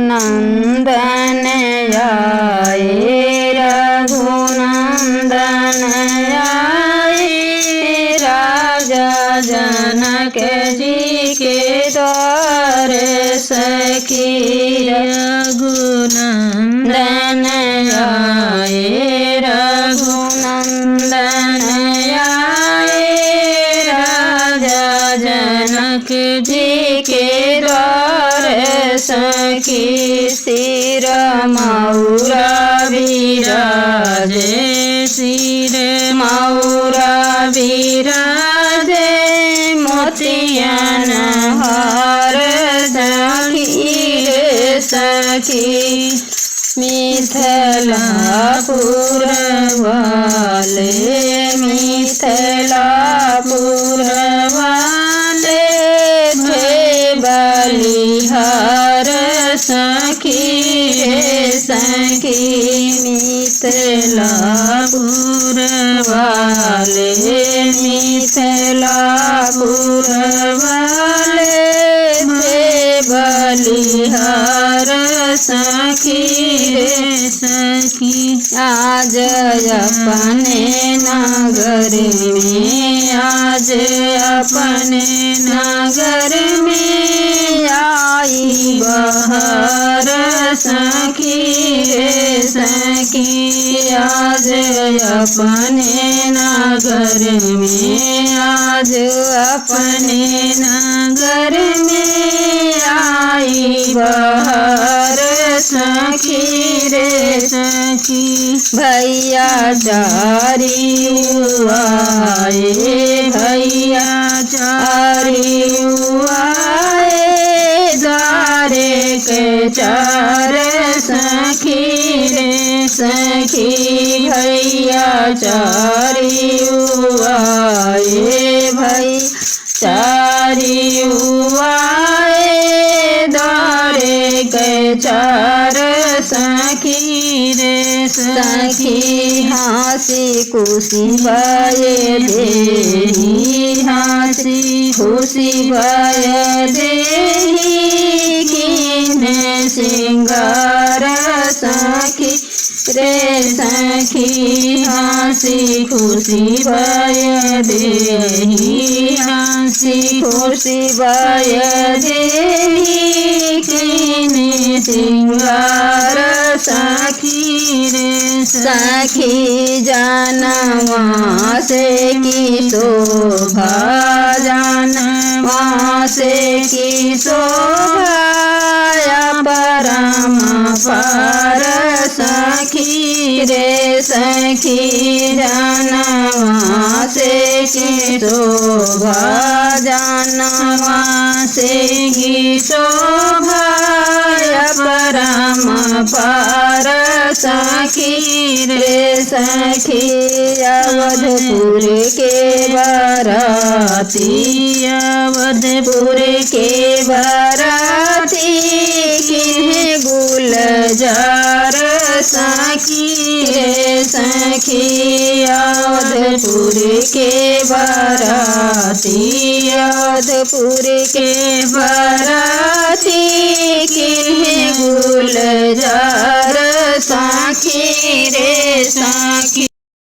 रघुनंदन आए रघुनंदन आए राजा जनक जी के द्वार सखी रघुनंदन आए रघुनंदन आए राजा जनक जी के द्वार सखी सिर मौरा विराजे सिर मौरा विराजे मोतियन हार सखी सखी मिथिलापुर वाले मिथिलापुर वाले थे बलिहार सखी सखी मिथिलापुर वाले मिथिलापुर वाले थे बलिहार सखी सखी आज अपने नगर में आज अपने नगर में आई बहार सखी सखी आज अपने नगर में आज अपने नगर में आई बहार सखी सखी भैया चारी आए भैया चारी आए द्वारे के चार सखी सखी भैया चारी आए भाई चारी आए द्वारे के चार सखी सखी हासी खुशी बाये देही हासी खुशी बाये देही किने सिंगार सखी सखी हासी खुशी बाये देही हासी खुशी बाये देही किने सिंगार सखी सखी जानवा से की शोभा जानवा से की शोभा परम पार सखी सखी जानवा से की शोभा जानवा से की शोभा परम पार सखी सखी अवधपुर के बाराती अवधपुर के बाराती किन्हे गुलजार सखी सखी अवधपुर के बाराती अवधपुर के बाराती किन्हे गुलजार सखी सखी।